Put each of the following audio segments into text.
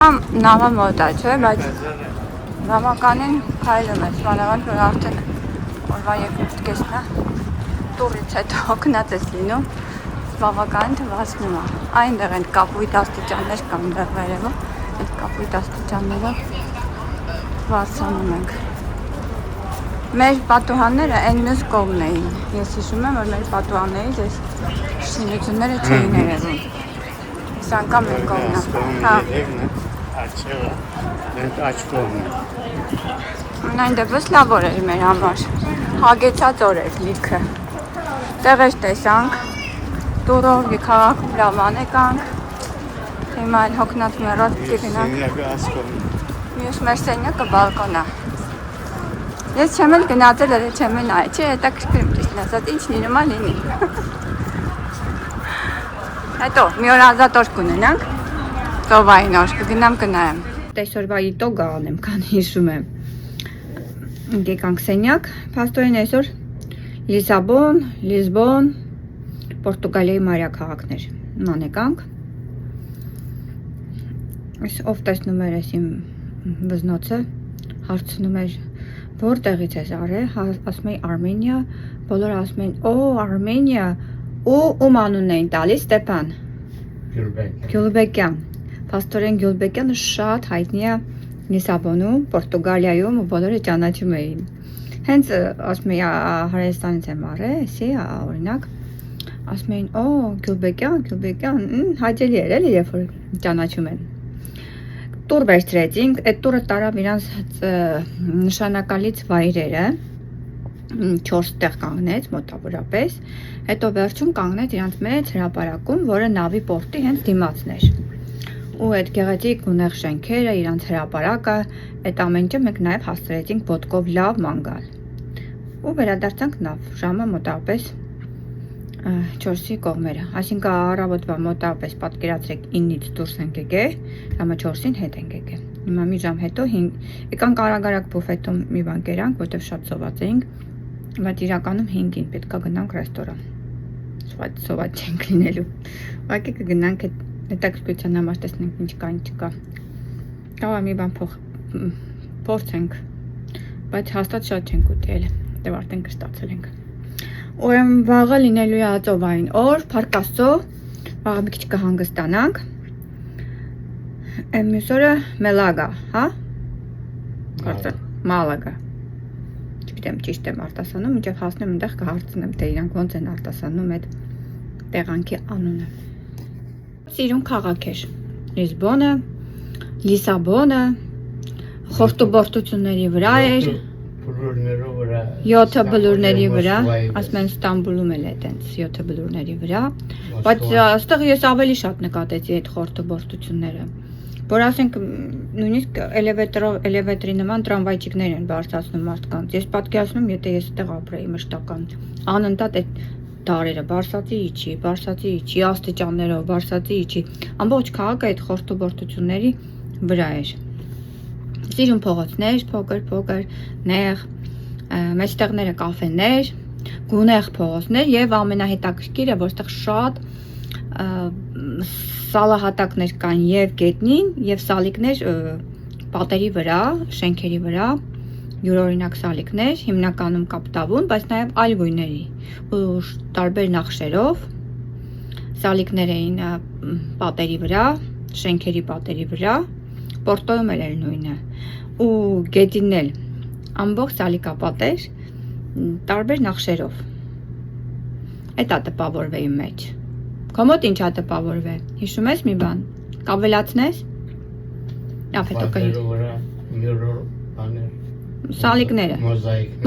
Նավա մոտ է, չէ, բայց բավականին քայլում ես, մանավանդ որ արդեն օրվա երկրորդ կեսն է, տուրից հետո օգնած ես լինում, բավականին թվացնում է, այնտեղ են կապույտ աստիճաններ կամ դեղ վերևը, այդ կապույտ աստիճաններով բարձրանում ենք։ Մեր պատուհանները այն մյուս կողմն էին, ես հիշում եմ, որ մեր պատուհաններից այս շինությունները չէին երևում, այս անգամ մեր կողմն է։ Աչ կողմն է։ Այն դեպս լավ օր էր մեր համար, հագեցած օր էր լիքը, տեղեր տեսանք, տուրով քաղաքում լավ անեկանք, հիմա այլ հոգնած մեռած կգնանք, մյուս մեր սենյակը բալկոն է։ Ես չեմ էլ գնացել էլ չեմ էլ նայ, չէ, հետաքրքրում ճիշտ ասած, ինչ լինում է լինի։ Հետո մի օր ազատ օր կունենանք, ծովային օր, կգնամ կնայեմ։ Տեսօրվա իտոգը անեմ, քան հիշում եմ։ Եկանք սենյակ, փաստորեն այսօր Լիսաբոն, Լիզբոն, Պորտուգալիայի մայրաքաղաքներ մանեկանք։ Այս ով տեսնում էր այս իմ վզնոցը, հարցնում էր որտեղից ես արել, ասում էի Արմենիա, բոլորը ասում էին օ Արմենիա, ու ում անունն էին տալիս Ստեփան Գյուլբեկյան։ Փաստորեն Գյուլբեկյանը շատ հայտնի է Լիսաբոնում, Պորտուգալիայում ու բոլորը ճանաչում էին։ Հենց ասում էի Հայաստանից եմ արել, էսի օրինակ, ասում էին օ Գյուլբեկյան, հաճելի էր էլի, երբ որ ճանաչում են։ Տուր վերցրեցինք, այդ տուրը տարավ իրանց նշանակալից վայրերը, 4 տեղ կանգնեց մոտավորապես, հետո վերջում կանգնեց իրանց մեծ հրապարակում, որը նավի պորտի հենց դիմացն էր։ Ու այդ գեղեցիկ գունեղ շենքերը, իրանց հրապարակը, այդ ամեն ինչը մենք նաև հասցրեցինք ոտքով լավ ման գալ։ Ու վերադարձանք նավ, ժամը մոտավորապես 4-ի կողմերը, այսինքն առավոտվա մոտավորապես պատկերացրեք 9-ից դուրս ենք եկել, ժամը 4-ին հետ ենք եկել։ Հիմա մի ժամ հետո եկանք արագ բուֆետում մի բան կերանք, որտեղ շատ սոված էինք, բայց իրականում 5-ին պետք է գնանք ռեստորան։ Սոված չենք լինելու։ Ուղղակի կգնանք հետաքրքրության համար տեսնենք ինչ կա, ինչ չկա։ Կարող է մի բան փորձենք, բայց հաստատ շատ չենք ուտել, դեռ արդեն կստացել ենք։ Ուրեմն վաղը լինելու է ծովային օր, Փառք Աստծո, վաղը մի քիչ կհանգստանանք։ Մյուս օրը Մելագա, հա? Կարծեմ, Մալագա։ Չգիտեմ ճիշտ եմ արտասանում, մինչև հասնեմ այնտեղ կհարցնեմ, թե իրանք ոնց են արտասանում այդ տեղանքի անունը։ Սիրուն քաղաք էր։ Լիզբոնը, Լիսաբոնը, խորտուբորտությունների վրա էր։ 7 բլուրների վրա, ասում են Ստամբուլում էլ է տենց 7 բլուրների վրա, բայց այստեղ ես ավելի շատ նկատեցի այդ խորտուբորտությունները, որ ասենք նույնիսկ էլևետրի նման տրամվայчիկներ են բարձրացնում մարդկանց։ Ես պատկերացնում, եթե ես այդտեղ ապրեի մշտական, անընդհատ այդ դարերը բարձրացի իջի, աստիճաններով բարձրացի իջի, ամբողջ քաղաքը այդ խորտուբորտությունների վրա էր։ Սիրուն փողոցներ, փոքր, նեղ, մեջտեղները կաֆեներ, գունեղ փողոցներ եւ ամենահետաքրքիրը, որտեղ շատ սալահատակներ կան եւ գետնին եւ սալիկներ պատերի վրա, շենքերի վրա, յուրօրինակ սալիկներ, հիմնականում կապտավուն, բայց նաեւ այլ գույների ու տարբեր նախշերով սալիկներ էին պատերի վրա, շենքերի պատերի վրա, Պորտոյում էլ էր նույնը ու գետինն էլ ամբողջ սալիկապատեր տարբեր նախշերով։ Էտա տպավորվեի մեջ։ Քո մոտ ինչա տպավորվե։ Հիշում ես մի բան։ Կավելացնես։ Լավ, հետո կհիշ։ Սալիկները։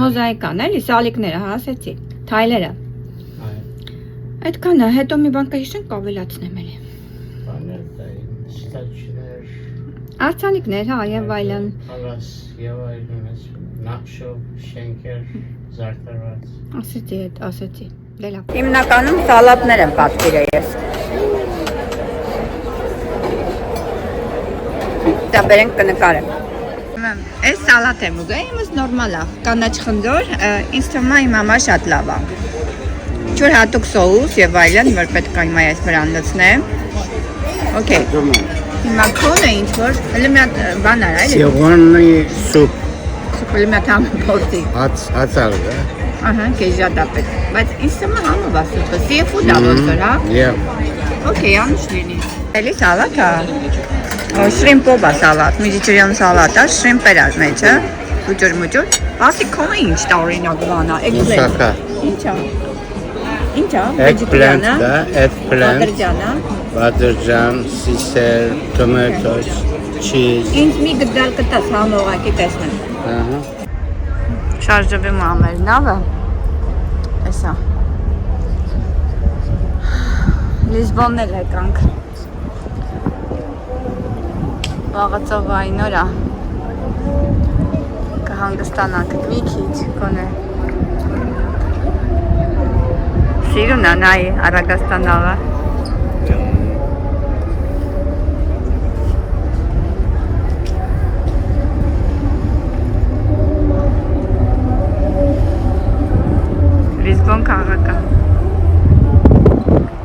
Մոզաիկան էլի, սալիկները, հա, ասեցի։ Թայլերը։ Այդքանը, հետո մի բան կհիշենք, կավելացնեմ էլի։ Արձանիկներ, հա, եւ այլն։ Նախշով, շենքեր, զարդարված։ Ասեցի։ Հիմնականում սալատներ եմ պատկերել ես։ Դա բերենք կնկարեմ։ Այս սալատ եմ ուզում, իմս նորմալ է, կանաչ խնձոր, ինձ թվում է իմ համար շատ լավ է։ Չոր հատուկ սոուս եւ այլն, որ պետք է հիմա ես վրան լցնեմ։ Okay. Հիմա քոնը ինչ որ հələ մի հատ բան արա, էլի։ Սիգոնի սուպ Հələ մի հատ համ փորձի։ հացալ է։ Ահա, կեժադապետ։ Բայց ինձ թվում է համը վասուտը, սիֆուդա ոնց հա։ Yeah. Okay, yanlış լինի։ Էլի սալատ է։ Շրիմպովա սալատ, միջիջրյան սալատ է, շրիմպեր ար մեջը, ուջուր։ Ասի քոնը ինչ տա օրինակ բանա, Մուսակա։ Ինչա։ Ինչա, Eggplant da, eggplant, Ադրջանա։ բադրջան, սիսեր, tomatoes, cheese. Ինձ մի գդալ կտաս համողակի տեսնեմ։ Ահա։ Շարժվի մամեր նավը։ Էսա։ Լիզբոնն էլ եկանք։ Վաղացովային օրա։ Կհանգստանանք մի քիչ կոնե։ Սիրուն է նայ Արագաստանավը։ Լիզբոն քաղաքը։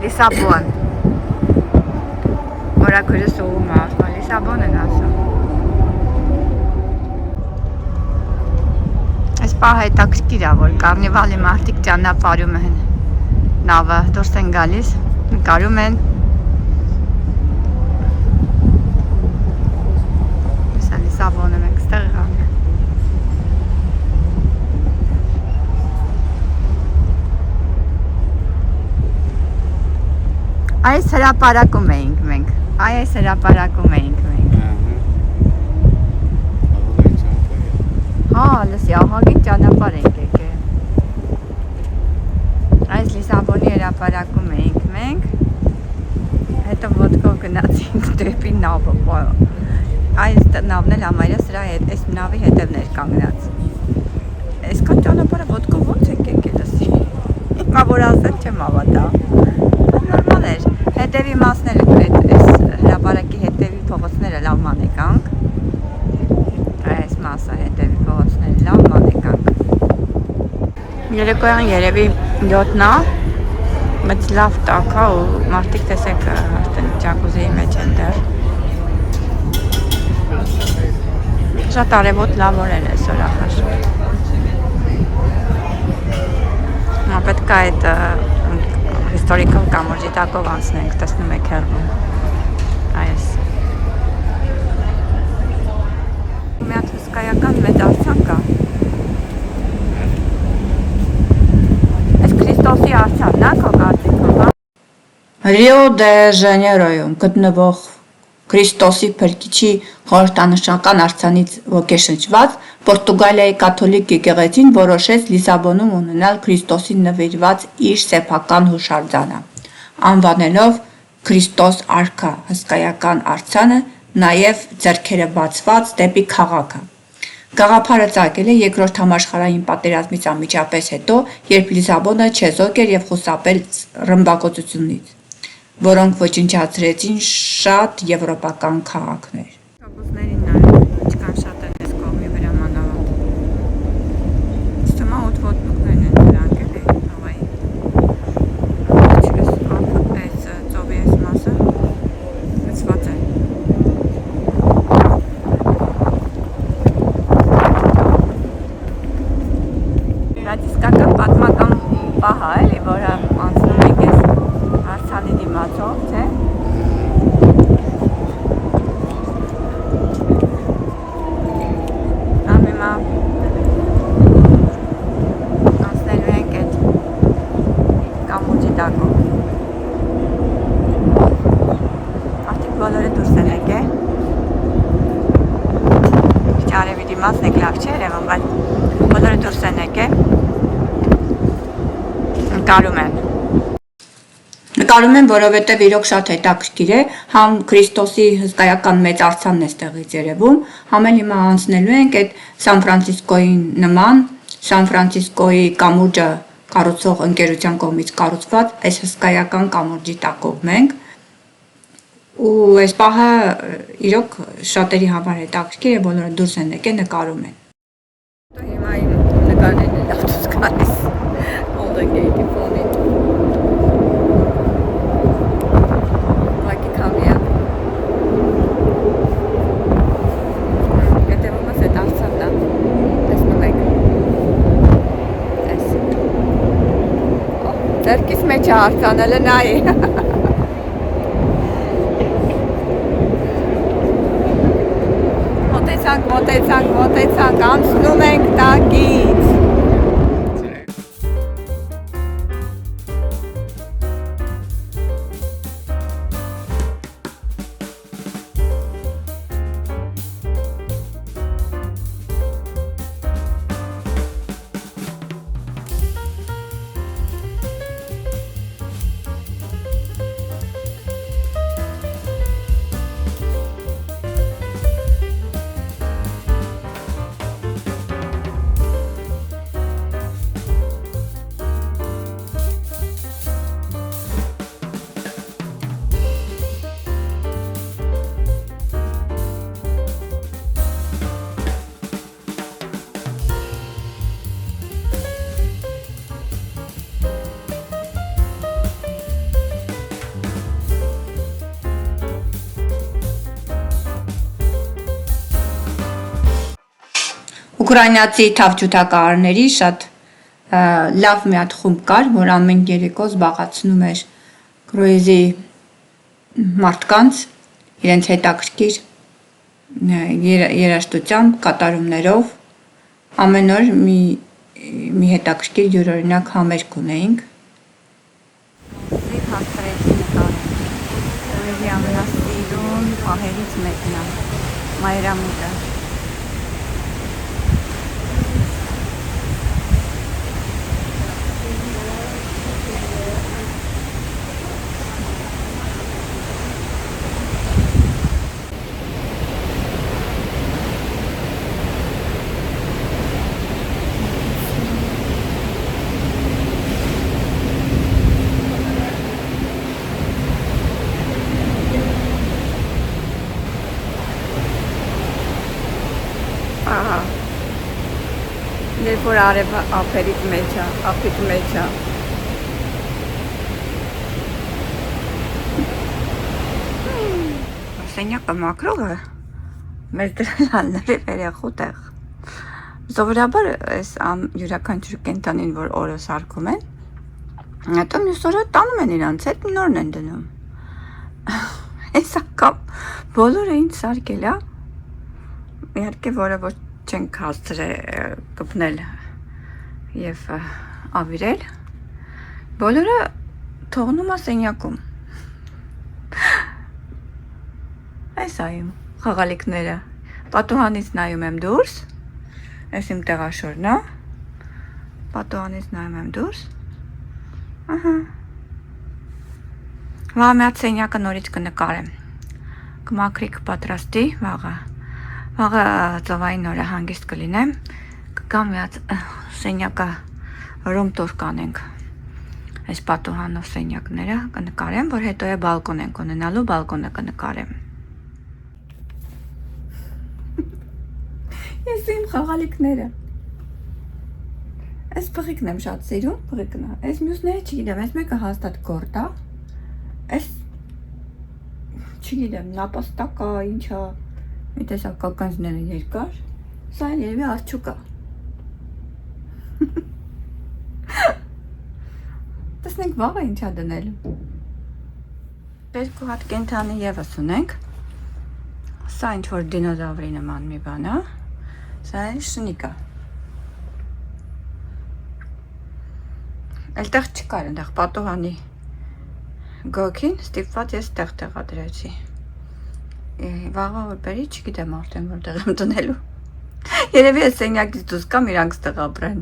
Լիսաբոն։ Օրակուրը սովում է, ասում Լիսաբոն են ասում։ Այս պահը հետաքրքիր է, որ կարնիվալի մարդիկ ճանապարհում են նավը դուրս են գալիս, նկարում են։ Սա Լիսաբոնը մենք ստեղ եղանք։ Այս հրապարակում էինք մենք։ Այս հրապարակում էինք մենք։ Հա, լսի, ահագին ճանապարհ ենք եկել։ Այս Լիսաբոնի հրապարակում էինք մենք։ Հետո ոտքով գնացինք դեպի նավը։ Այս նավն էլ համարյա սրա հետ, այս նավի հետևն էր կանգնած։ Այսքան ճանապարհը ոտքով ո՞նց եք եկել լսի։ Հիմա որ ասեմ չեմ հավատա։ Նորմալ էր։ Հետևի մասները, այս հրապարակի հետևի փողոցները լավ ման եկանք։ Այս մասը հետևի փողոցները լավ ման եկանք։ Երեկոյան երևի 7-ն է, մեծ լավ տաք է ու մարդիկ տեսեք արդեն ջակուզիի մեջ են դեռ։ Շատ արևոտ լավ օրեր այսօր ախր։ Հիմա պետք է այդ Historical կամուրջի տակով անցնենք, տեսնում եք հեռվում։ Այս։ Մի հատ հսկայական մեծ արձան կա։ Այս Քրիստոսի արձանն է քո կարծիքով, հա։ Ռիո դե Ժանեյրոյում գտնվող Քրիստոսի Փրկիչի խորհրդանշական արձանից ոգեշնչված Պորտուգալիայի կաթոլիկ եկեղեցին որոշեց Լիսաբոնում ունենալ Քրիստոսին նվիրված իր սեփական հուշարձանը, անվանելով Քրիստոս արքա հսկայական արձանը, նաև ձեռքերը բացված դեպի քաղաքը։ Գաղափարը ծագել է Երկրորդ համաշխարհային պատերազմից անմիջապես հետո, երբ Լիսաբոնը չեզոք էր և խուսափել ռմբակոծությունից, որոնք ոչնչացրեցին շատ եվրոպական քաղաքներ։ Ավտոբուսներին ինչքան շատ են այս կողմի վրա մանավանդ։ Ստամա օդվոտնուկներն են դրանք էլի, հավայի։ Չես այս ծովի այս մասը լցված է։ Դա իսկական պատմական պահ է էլի, որը անցնում եք այս արձանի դիմացով, չէ՞։ Ամիմա անցնելու ենք այդ կամուրջի տակով։ Արդիկ բոլորը դուրս են եկել։ Արևի դիմացն եք լավ չէ երևում, բայց բոլորը դուրս են եկել։ Նկարում են, որովհետև իրոք շատ հետաքրքիր է, համ Քրիստոսի հսկայական մեծ արձանն է ստեղից երևում, համ էլ հիմա անցնելու ենք այդ Սան Ֆրանցիսկոյին նման, Սան Ֆրանցիսկոյի կամուրջը կառուցող ընկերության կողմից կառուցված այս հսկայական կամուրջի տակով մենք, ու այս պահը իրոք շատերի համար հետաքրքիր է, բոլորը դուրս են եկել, նկարում են։ Հիմա նկարներն են լավ դուրս գալիս, Golden Gate-ի ֆոնին։ Ուղղակի քամի է։ մեջ արձանելը նայի։ Մոտեցանք, անցնում ենք տակից։ Ուկրաինացի թավջութակահարների շատ լավ մի հատ խումբ կար, որ ամեն երեկո զբաղացնում էր կրուիզի մարդկանց իրենց հետաքրքիր երաժշտությամբ, կատարումներով ամեն օր մի հետաքրքիր յուրօրինակ համերգ ունեինք։ Հաստրեցի նկարել։ Կրուիզի ամենասիրուն պահերից մեկն է Մայրամուտը։ Երբ որ արևը ափերից մեջ է, ափից մեջ է։ Սենյակը մաքրող է, մեր դրանալները վերեղու տեղ։ Սովորաբար այս յուրաքանչյուր կենտանին, որ օրը սարքում են, հետո մյուս օրը տանում են իրանց հետ, նորն են դնում։ Այս անգամ բոլորը ինձ սարքել է, իհարկե որը որ չենք հասցրել կպնել և ավիրել, բոլորը թողնում է սենյակում։ Այս այում խաղալիքները, պատուհանից նայում եմ դուրս, այս իմ տեղաշորն է, պատուհանից նայում եմ դուրս, վաղ մի հատ սենյակը նորից կնկարեմ, կմաքրի կպատրաստի վաղը, վաղը ծովային օրը հանգիստ կլինեմ, կգամ մի հատ սենյակը ռում տուր կանենք, այս պատուհանով սենյակները կնկարեմ, որ հետո է բալկոն ենք ունենալու, բալկոնը կնկարեմ։ Ես իմ խաղալիքները, այս բղիկն եմ շատ սիրում, բղիկն է, այս մյուսները չգիտեմ, այս մեկը հաստատ գորդ է, այս չգիտեմ, նապաստակա, ինչա, մի տեսակ կականջները երկար, սա էլ երևի արջուկ է։ Տեսնենք վաղը ինչա դնելու։ Երկու հատ կենթանի ևս ունենք, սա ինչ-որ դինոզավրի նման մի բան է, սա էլ շնիկ է։ Այլտեղ չկար, ընդեղ պատուհանի գոքին ստիպված ես տեղ տեղադրեցի։ Վաղը որ բերի, չգիտեմ արդեն որտեղ եմ դնելու։ Երևի այս սենյակից դուրս կամ իրանք ստեղ ապրեն։